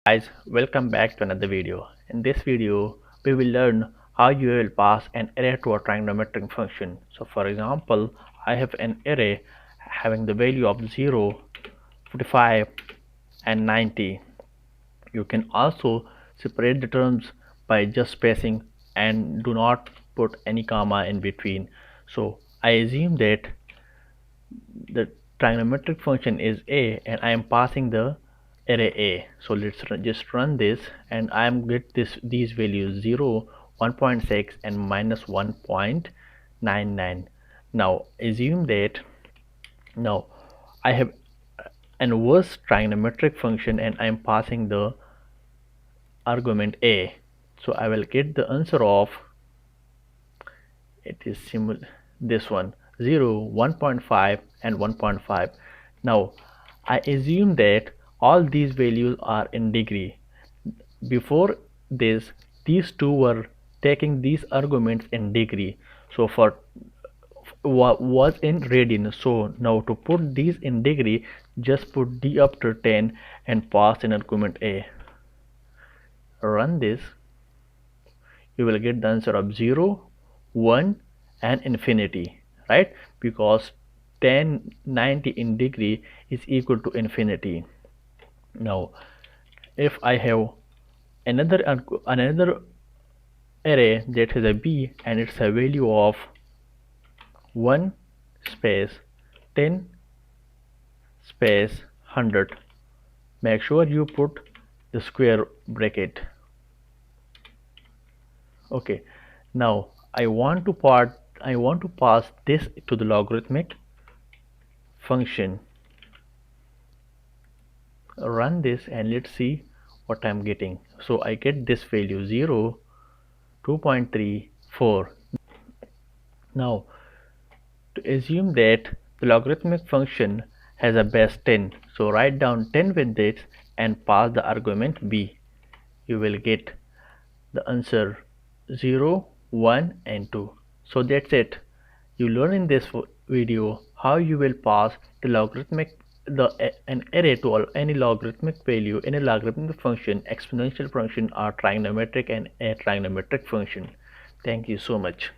Guys, welcome back to another video. In this video, we will learn how you will pass an array to a trigonometric function. So for example, I have an array having the value of 0, 45 and 90. You can also separate the terms by just spacing and do not put any comma in between. So I assume that the trigonometric function is a and I am passing the array a. So let's just run this and I am get these values 0, 1.6 and minus 1.99. Now assume that now I have an inverse trigonometric function and I am passing the argument a. So I will get the answer of it is this one 0, 1.5 and 1.5. Now I assume that all these values are in degree. Before this, these two were taking these arguments in degree, so for was in radian. So now to put these in degree, just put d up to 10 and pass in argument a. Run this, you will get the answer of 0, 1 and infinity, right? Because 10, 90 in degree is equal to infinity. Now if I have another array that has a b and it's a value of 1 space 10 space 100, make sure you put the square bracket. Okay, now I want to pass this to the logarithmic function. Run this and let's see what I'm getting. So I get this value 0, 2.34. Now to assume that the logarithmic function has a base 10, so write down 10 with this and pass the argument b. You will get the answer 0, 1 and 2. So that's it. You learn in this video how you will pass the an array to any logarithmic value in a logarithmic function, exponential function or trigonometric and a trigonometric function. Thank you so much.